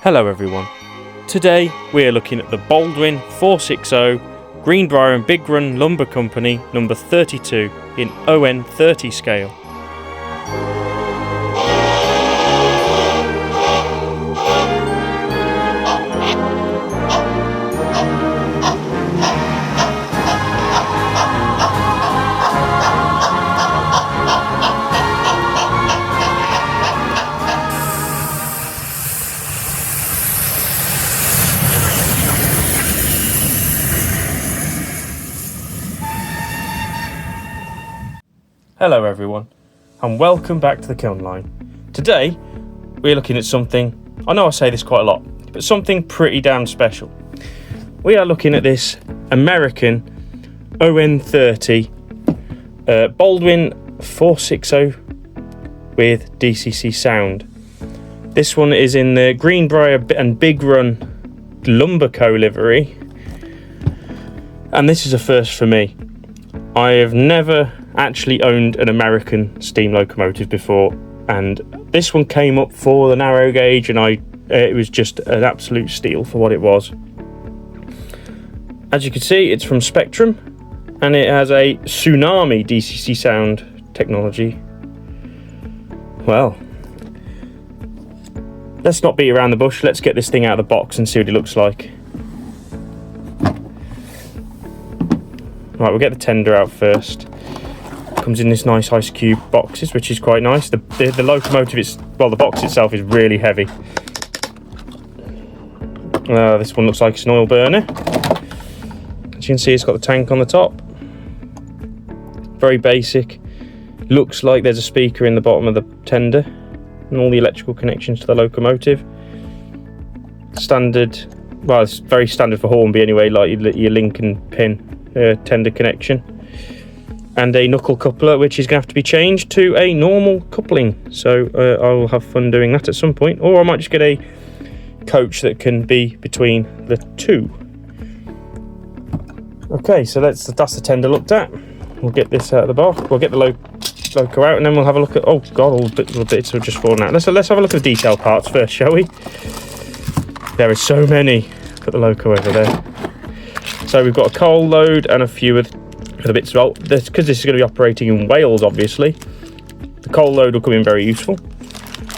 Hello everyone. Today we are looking at the Baldwin 460 Greenbrier and Big Run Lumber Company number 32 in ON30 scale. Hello everyone, and welcome back to the Kiln line. Today, we're looking at something, I know I say this quite a lot, but something pretty damn special. We are looking at this American ON30 Baldwin 460 with dccsound. This one is in the Greenbrier and Big Run Lumber Co livery, and this is a first for me. I have never actually owned an American steam locomotive before, and this one came up for the Narrowgauge, and it was just an absolute steal for what it was. As you can see, it's from Spectrum, and it has a tsunami dccsound technology. Well, let's not beat around the bush. Let's get this thing out of the box and see what it looks like. Right, we'll get the tender out first. Comes in this nice ice cube boxes, which is quite nice. The locomotive the box itself is really heavy. This one looks like it's an oil burner. As you can see, it's got the tank on the top. Very basic. Looks like there's a speaker in the bottom of the tender and all the electrical connections to the locomotive. Standard, well, it's very standard for Hornby anyway, like your link and pin tender connection. And a knuckle coupler, which is going to have to be changed to a normal coupling. So I will have fun doing that at some point, or I might just get a coach that can be between the two. Okay, so that's the tender looked at. We'll get this out of the box. We'll get the loco out, and then we'll have a look at. Oh God, all the bits have just fallen out. Let's have a look at the detail parts first, shall we? There are so many. Put the loco over there. So we've got a coal load and a few of the bits. Well, because this is going to be operating in Wales, obviously, the coal load will come in very useful.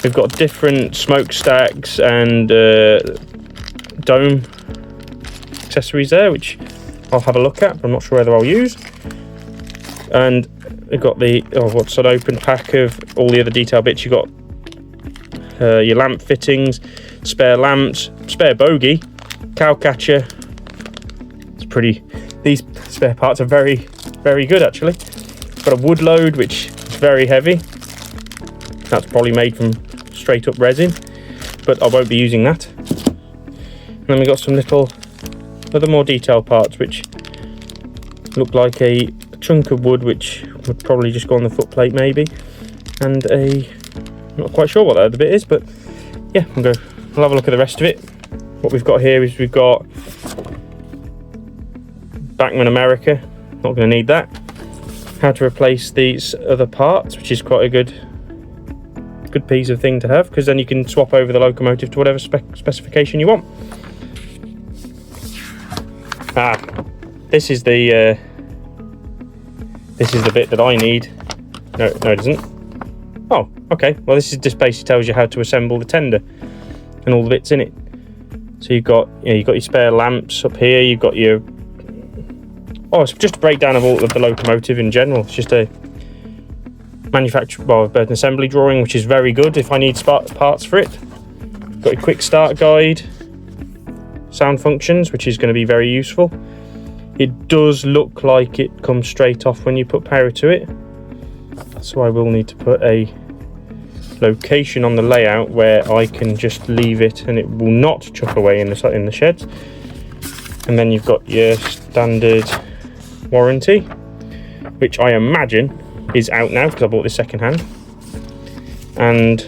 We've got different smokestacks and dome accessories there, which I'll have a look at, but I'm not sure whether I'll use. And we've got what's an open pack of all the other detail bits. You've got your lamp fittings, spare lamps, spare bogie, cow catcher. It's pretty. These spare parts are very, very good actually. Got a wood load, which is very heavy. That's probably made from straight up resin, but I won't be using that. And then we've got some little other more detailed parts, which look like a chunk of wood, which would probably just go on the foot plate maybe. And not quite sure what that other bit is, but yeah, we'll have a look at the rest of it. What we've got here is we've got Bachmann America, not going to need that. How to replace these other parts, which is quite a good piece of thing to have, because then you can swap over the locomotive to whatever specification you want. This is the bit that I need. No, it isn't. Oh, okay. Well, this is just basically tells you how to assemble the tender and all the bits in it. So you've got your spare lamps up here. You've got your it's just a breakdown of all of the locomotive in general. It's just a an assembly drawing, which is very good if I need parts for it. Got a quick start guide, sound functions, which is going to be very useful. It does look like it comes straight off when you put power to it, so I will need to put a location on the layout where I can just leave it and it will not chuck away in the sheds. And then you've got your standard warranty, which I imagine is out now because I bought this second hand. And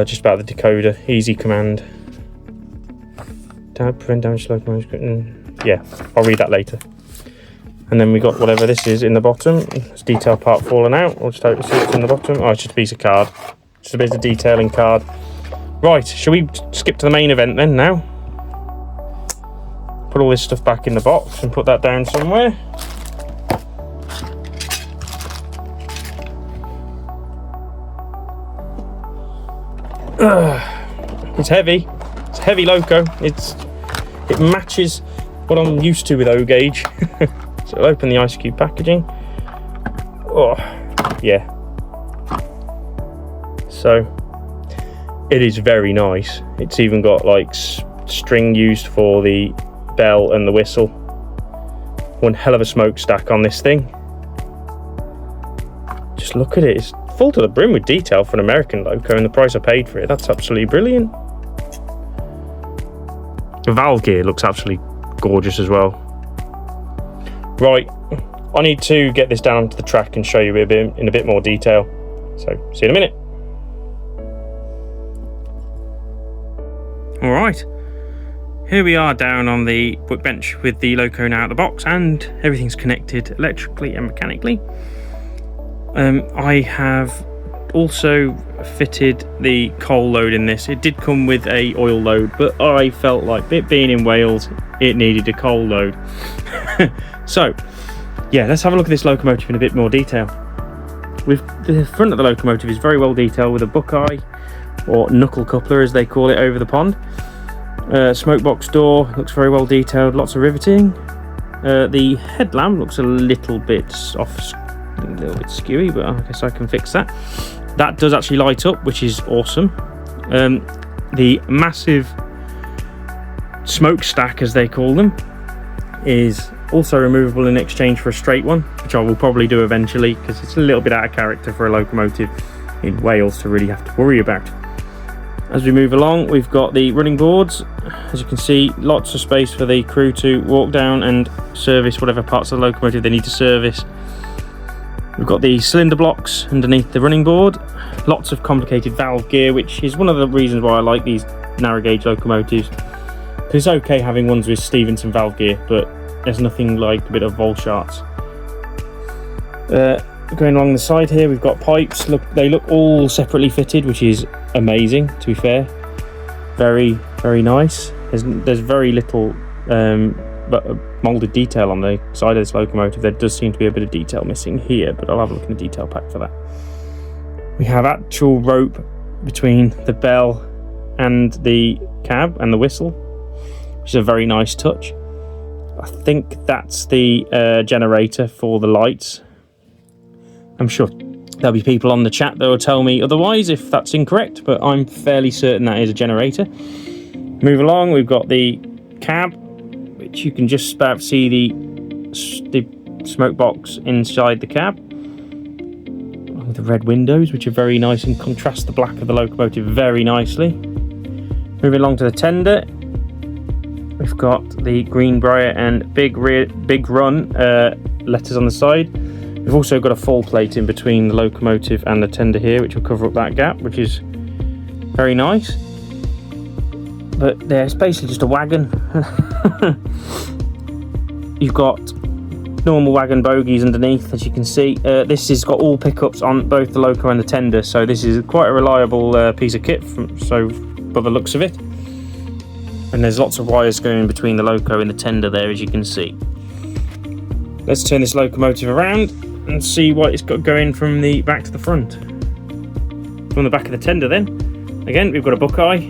just about the decoder, easy command, prevent damage to locomotive. Yeah, I'll read that later. And then we got whatever this is in the bottom. It's detail part falling out. I'll just hope to see what's in the bottom. Oh, it's just a piece of card. Just a bit of detailing card. Right, shall we skip to the main event then now? Put all this stuff back in the box and put that down somewhere. It's heavy. It's a heavy loco. It matches what I'm used to with Ogauge. So I'll open the ice cube packaging. Oh, yeah. So it is very nice. It's even got like string used for the bell and the whistle. One hell of a smokestack on this thing. Just look at it. It's full to the brim with detail for an American loco, and the price I paid for it, that's absolutely brilliant. The valve gear looks absolutely gorgeous as well. Right, I need to get this down onto the track and show you in a bit more detail. So, see you in a minute. All right, here we are down on the workbench with the loco now out of the box, and everything's connected electrically and mechanically. I have also fitted the coal load in this. It did come with a oil load, but I felt like it being in Wales, it needed a coal load. So, yeah, let's have a look at this locomotive in a bit more detail. The front of the locomotive is very well detailed with a buckeye, or knuckle coupler as they call it over the pond. Smoke box door looks very well detailed, lots of riveting. The headlamp looks a little bit off, a little bit skewy, but I guess I can fix that. That does actually light up, which is awesome. The massive smokestack, as they call them, is also removable in exchange for a straight one, which I will probably do eventually, because it's a little bit out of character for a locomotive in Wales to really have to worry about. As we move along, we've got the running boards. As you can see, lots of space for the crew to walk down and service whatever parts of the locomotive they need to service. We've got the cylinder blocks underneath the running board. Lots of complicated valve gear, which is one of the reasons why I like these narrow gauge locomotives. It's okay having ones with Stevenson valve gear, but there's nothing like a bit of Volcharts. Going along the side here, we've got pipes. They look all separately fitted, which is amazing, to be fair. Very, very nice. There's very little moulded detail on the side of this locomotive. There does seem to be a bit of detail missing here, but I'll have a look in the detail pack for that. We have actual rope between the bell and the cab and the whistle, which is a very nice touch. I think that's the generator for the lights. I'm sure there'll be people on the chat that will tell me otherwise if that's incorrect, but I'm fairly certain that is a generator. Move along, we've got the cab, which you can just about see the smoke box inside the cab. With the red windows, which are very nice and contrast the black of the locomotive very nicely. Moving along to the tender, we've got the Greenbrier and Big Run letters on the side. We've also got a fall plate in between the locomotive and the tender here, which will cover up that gap, which is very nice. But it's basically just a wagon. You've got normal wagon bogies underneath, as you can see. This has got all pickups on both the loco and the tender, so this is quite a reliable piece of kit by the looks of it. And there's lots of wires going in between the loco and the tender there, as you can see. Let's turn this locomotive around and see what it's got going from the back to the front. From the back of the tender then, again, we've got a buckeye.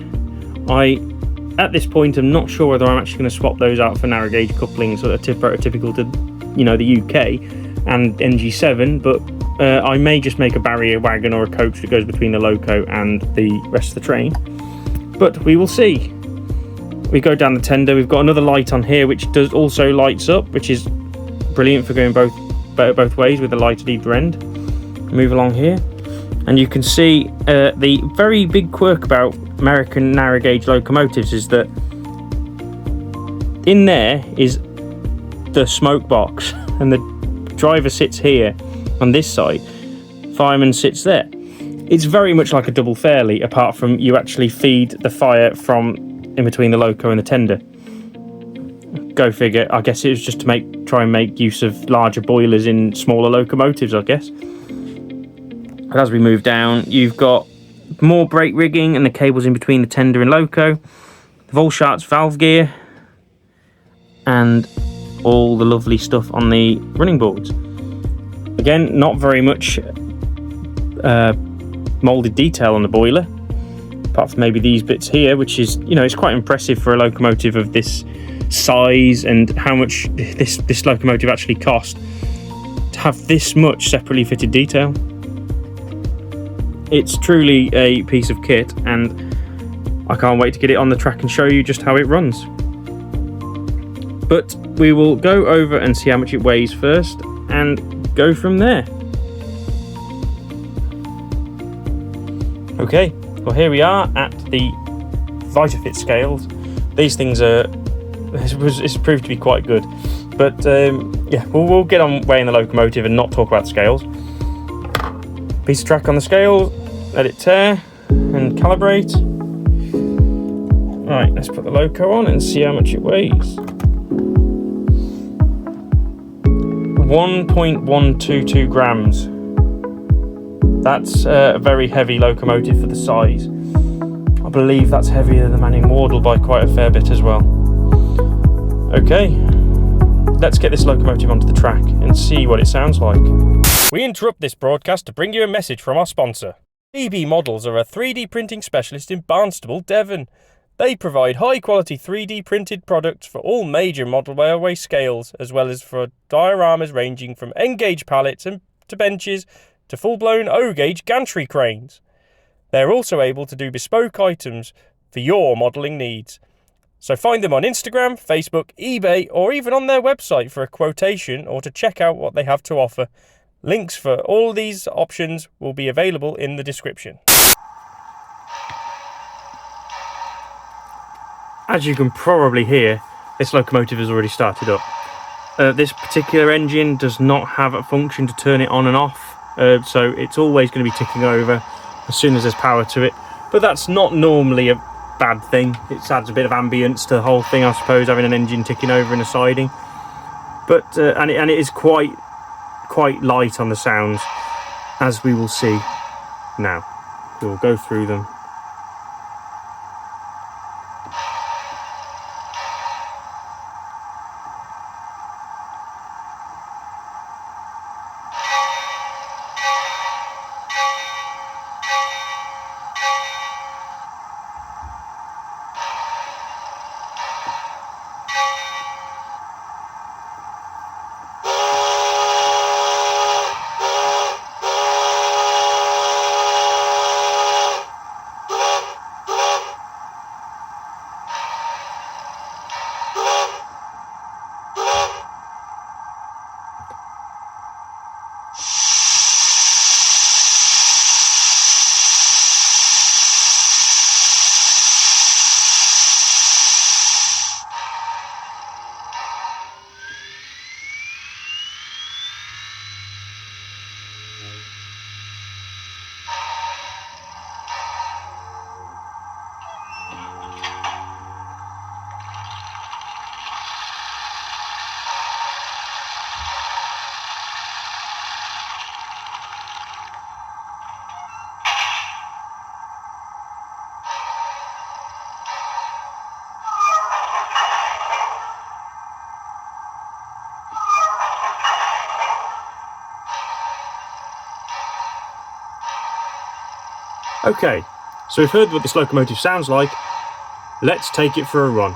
At this point, I'm not sure whether I'm actually going to swap those out for narrow gauge couplings that are prototypical to, the UK and NG7, but I may just make a barrier wagon or a coach that goes between the loco and the rest of the train. But we will see. We go down the tender. We've got another light on here, which does also lights up, which is brilliant for going both ways with the light at either end. Move along here, and you can see the very big quirk about American narrow gauge locomotives is that in there is the smoke box, and the driver sits here on this side, fireman sits there. It's very much like a double fairly, apart from you actually feed the fire from in between the loco and the tender. Go figure. I guess it was just to try and make use of larger boilers in smaller locomotives, I guess. And as we move down, you've got more brake rigging and the cables in between the tender and loco, the Volschart's valve gear, and all the lovely stuff on the running boards. Again, not very much moulded detail on the boiler, apart from maybe these bits here, which is, you know, it's quite impressive for a locomotive of this size and how much this locomotive actually cost to have this much separately fitted detail. It's truly a piece of kit, and I can't wait to get it on the track and show you just how it runs. But we will go over and see how much it weighs first and go from there. Okay, well, here we are at the VitaFit scales. These things it's proved to be quite good, but yeah, we'll get on weighing the locomotive and not talk about scales. Piece of track on the scale, let it tear and calibrate. Right, let's put the loco on and see how much it weighs. 1.122 grams. That's a very heavy locomotive for the size. I believe that's heavier than the Manning Wardle by quite a fair bit as well. Okay, let's get this locomotive onto the track and see what it sounds like. We interrupt this broadcast to bring you a message from our sponsor. EB Models are a 3D printing specialist in Barnstable, Devon. They provide high-quality 3D printed products for all major model railway scales, as well as for dioramas ranging from N-gauge pallets and to benches to full-blown O-gauge gantry cranes. They're also able to do bespoke items for your modelling needs. So find them on Instagram, Facebook, eBay, or even on their website for a quotation or to check out what they have to offer. Links for all these options will be available in the description. As you can probably hear, this locomotive has already started up. This particular engine does not have a function to turn it on and off, so it's always going to be ticking over as soon as there's power to it. But that's not normally a bad thing. It adds a bit of ambience to the whole thing, I suppose, having an engine ticking over in a siding. But and it is quite light on the sounds, as we will see now. We will go through them. Okay, so we've heard what this locomotive sounds like. Let's take it for a run.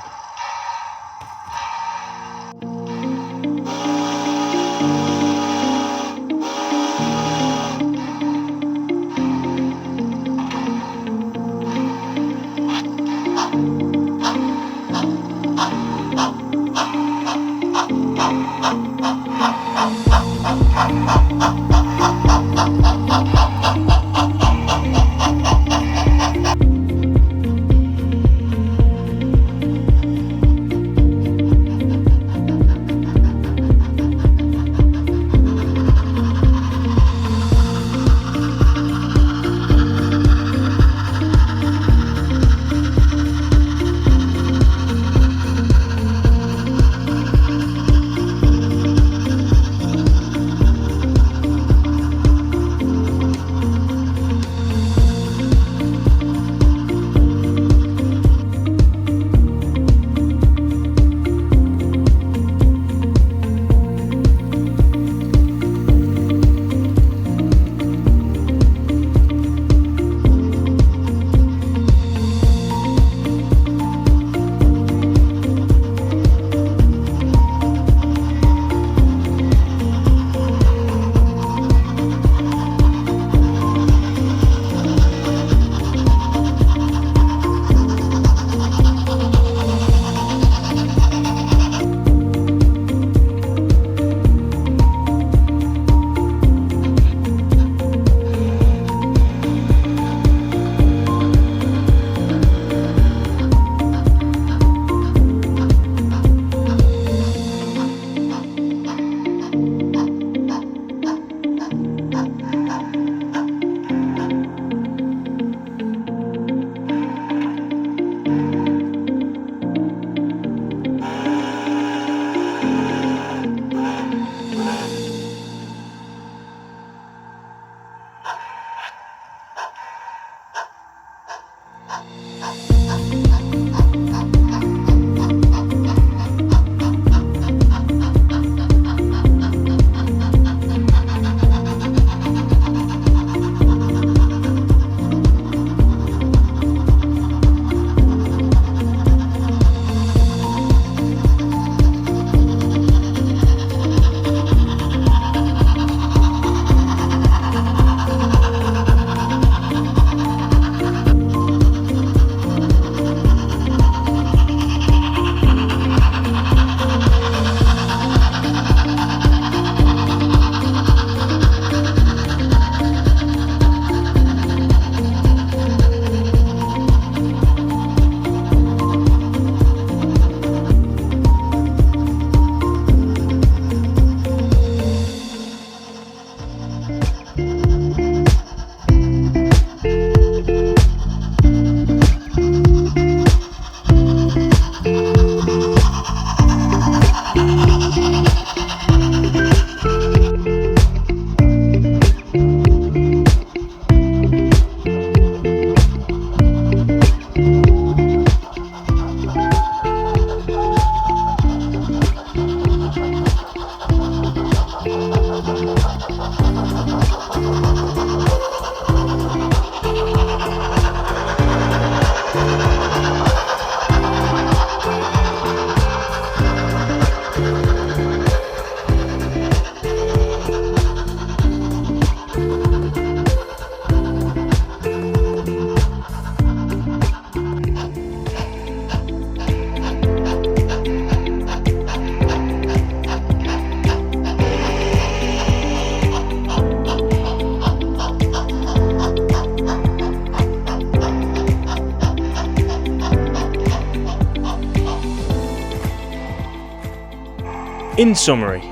In summary,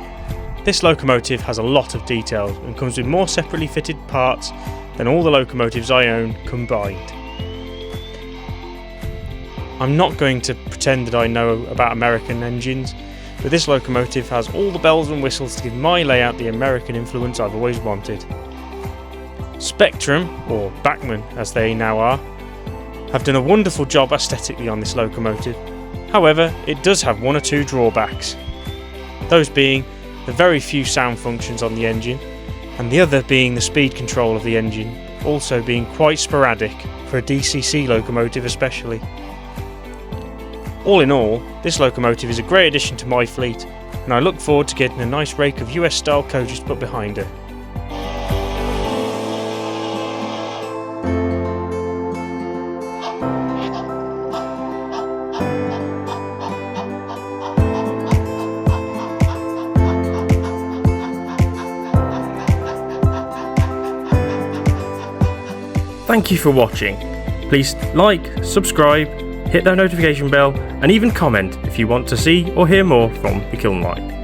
this locomotive has a lot of details and comes with more separately fitted parts than all the locomotives I own combined. I'm not going to pretend that I know about American engines, but this locomotive has all the bells and whistles to give my layout the American influence I've always wanted. Spectrum, or Bachmann as they now are, have done a wonderful job aesthetically on this locomotive. However, it does have one or two drawbacks. Those being the very few sound functions on the engine, and the other being the speed control of the engine, also being quite sporadic for a DCC locomotive especially. All in all, this locomotive is a great addition to my fleet, and I look forward to getting a nice rake of US style coaches put behind her. Thank you for watching. Please like, subscribe, hit that notification bell, and even comment if you want to see or hear more from the Kiln line.